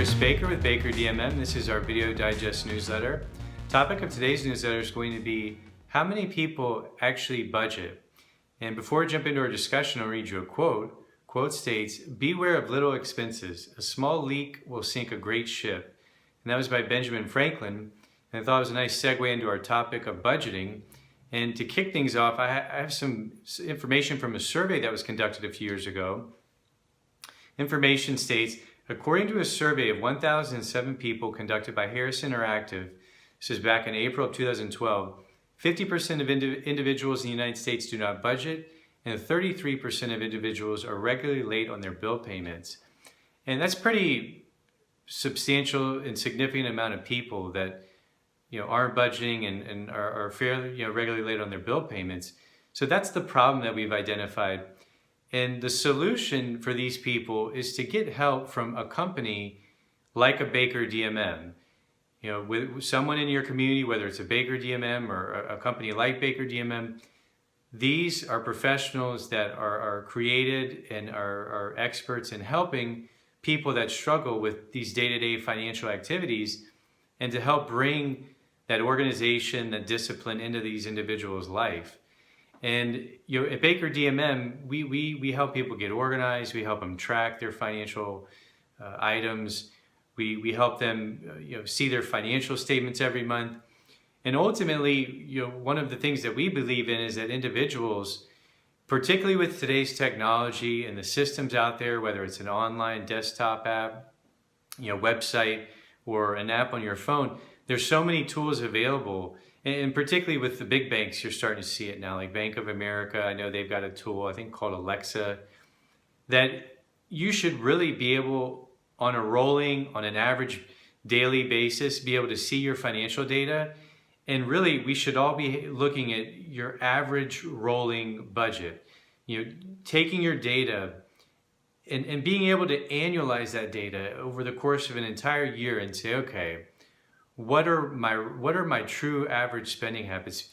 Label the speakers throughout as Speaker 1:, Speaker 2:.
Speaker 1: Chris Baker with Baker DMM. This is our video digest newsletter. Topic of today's newsletter is going to be how many people actually budget. And before I jump into our discussion, I'll read you a quote. Quote states, "Beware of little expenses. A small leak will sink a great ship." And that was by Benjamin Franklin. And I thought it was a nice segue into our topic of budgeting. And to kick things off, I have some information from a survey that was conducted a few years ago. Information states, according to a survey of 1,007 people conducted by Harris Interactive, this is back in April of 2012, 50% of individuals in the United States do not budget, and 33% of individuals are regularly late on their bill payments. And that's pretty substantial and significant amount of people that aren't budgeting and are fairly regularly late on their bill payments. So that's the problem that we've identified. And the solution for these people is to get help from a company like a Baker DMM. With someone in your community, whether it's a Baker DMM or a company like Baker DMM, these are professionals that are created and are experts in helping people that struggle with these day-to-day financial activities and to help bring that organization, that discipline into these individuals' life. And at Baker DMM, we help people get organized. We help them track their financial items. We help them see their financial statements every month. And ultimately, one of the things that we believe in is that individuals, particularly with today's technology and the systems out there, whether it's an online desktop app, website, or an app on your phone, there's so many tools available. And particularly with the big banks, you're starting to see it now, like Bank of America. I know they've got a tool, I think called Alexa, that you should really be able, on an average daily basis, be able to see your financial data. And really, we should all be looking at your average rolling budget. Taking your data and being able to annualize that data over the course of an entire year and say, okay, what are my true average spending habits?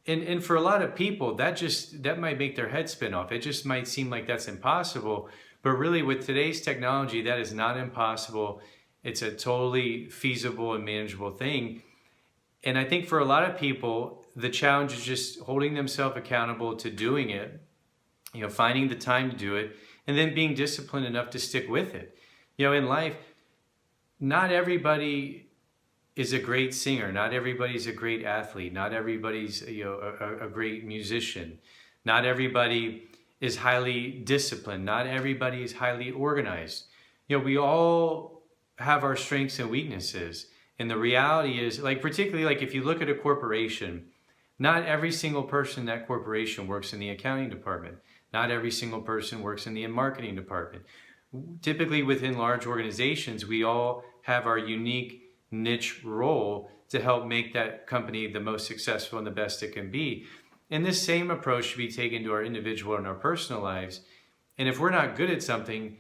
Speaker 1: And for a lot of people, that might make their head spin off. It just might seem like that's impossible. But really, with today's technology, that is not impossible. It's a totally feasible and manageable thing. And I think for a lot of people, the challenge is just holding themselves accountable to doing it, finding the time to do it, and then being disciplined enough to stick with it. In life, not everybody is a great singer. Not everybody's a great athlete. Not everybody's a great musician. Not everybody is highly disciplined. Not everybody is highly organized. We all have our strengths and weaknesses. And the reality is, particularly if you look at a corporation, not every single person in that corporation works in the accounting department. Not every single person works in the marketing department. Typically within large organizations, we all have our unique niche role to help make that company the most successful and the best it can be. And this same approach should be taken to our individual and our personal lives. And if we're not good at something,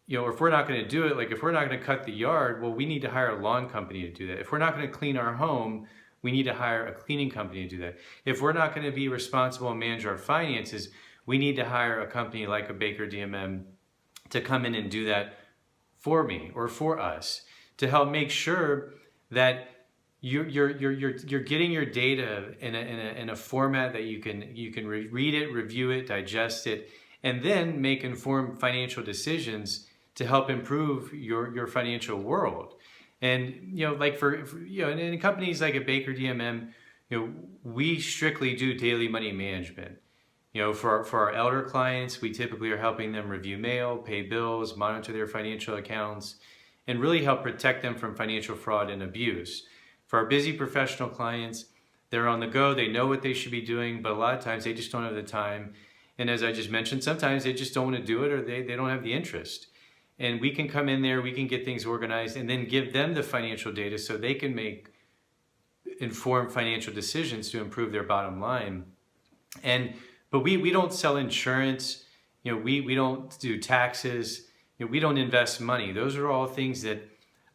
Speaker 1: if we're not going to do it, if we're not going to cut the yard, well, we need to hire a lawn company to do that. If we're not going to clean our home, we need to hire a cleaning company to do that. If we're not going to be responsible and manage our finances, we need to hire a company like a Baker DMM to come in and do that for me or for us, to help make sure that you're getting your data in a format that you can read it, review it, digest it, and then make informed financial decisions to help improve your financial world. And in companies like a Baker DMM, we strictly do daily money management. For our elder clients, we typically are helping them review mail, pay bills, monitor their financial accounts, and really help protect them from financial fraud and abuse. For our busy professional clients, they're on the go, they know what they should be doing, but a lot of times they just don't have the time. And as I just mentioned, sometimes they just don't want to do it, or they don't have the interest. And we can come in there, we can get things organized, and then give them the financial data so they can make informed financial decisions to improve their bottom line. But we don't sell insurance, we don't do taxes, we don't invest money. Those are all things that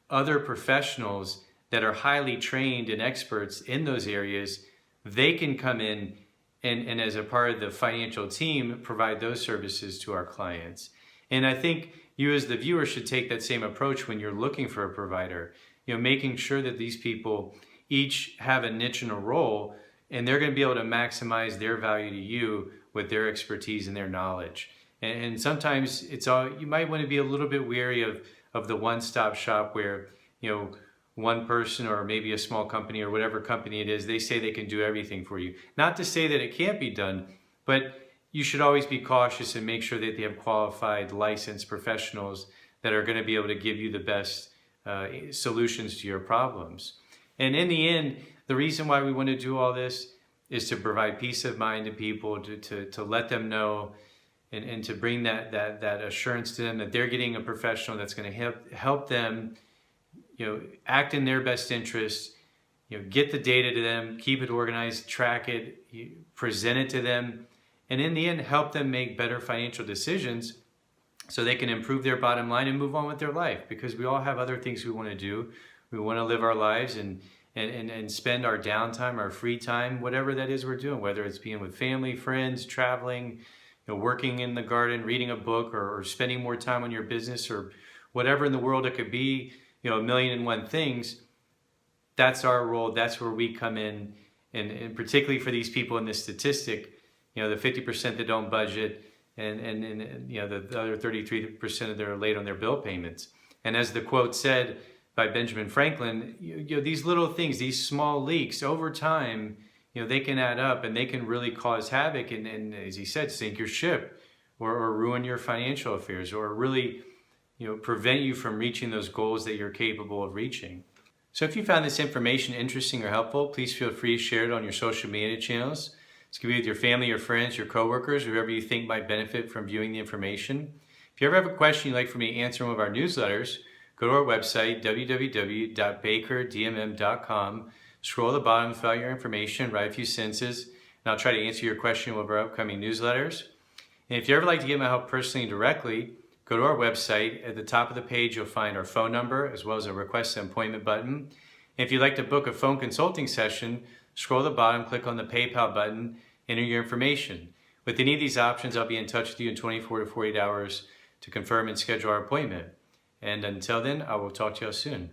Speaker 1: other professionals that are highly trained and experts in those areas, they can come in and as a part of the financial team, provide those services to our clients. And I think you as the viewer should take that same approach when you're looking for a provider. Making sure that these people each have a niche and a role, and they're going to be able to maximize their value to you with their expertise and their knowledge. And sometimes you might want to be a little bit wary of the one-stop shop where, one person or maybe a small company or whatever company it is, they say they can do everything for you. Not to say that it can't be done, but you should always be cautious and make sure that they have qualified, licensed professionals that are going to be able to give you the best solutions to your problems. And in the end, the reason why we want to do all this is to provide peace of mind to people, to let them know and to bring that assurance to them that they're getting a professional that's going to help them act in their best interest, get the data to them, keep it organized, track it, present it to them, and in the end, help them make better financial decisions so they can improve their bottom line and move on with their life, because we all have other things we want to do. We want to live our lives and spend our downtime, our free time, whatever that is we're doing, whether it's being with family, friends, traveling, working in the garden, reading a book, or spending more time on your business, or whatever in the world it could be, a million and one things. That's our role. That's where we come in. And particularly for these people in this statistic, the 50% that don't budget and the other 33% that are late on their bill payments. And as the quote said by Benjamin Franklin, these little things, these small leaks over time, they can add up and they can really cause havoc and as he said, sink your ship or ruin your financial affairs, or really prevent you from reaching those goals that you're capable of reaching. So if you found this information interesting or helpful, please feel free to share it on your social media channels. This could be with your family, your friends, your coworkers, whoever you think might benefit from viewing the information. If you ever have a question you'd like for me to answer in one of our newsletters, go to our website, www.bakerdmm.com. Scroll to the bottom, fill out your information, write a few sentences, and I'll try to answer your question in one of our upcoming newsletters. And if you ever like to get my help personally and directly, go to our website. At the top of the page, you'll find our phone number as well as a request an appointment button. And if you'd like to book a phone consulting session, scroll to the bottom, click on the PayPal button, enter your information. With any of these options, I'll be in touch with you in 24 to 48 hours to confirm and schedule our appointment. And until then, I will talk to you soon.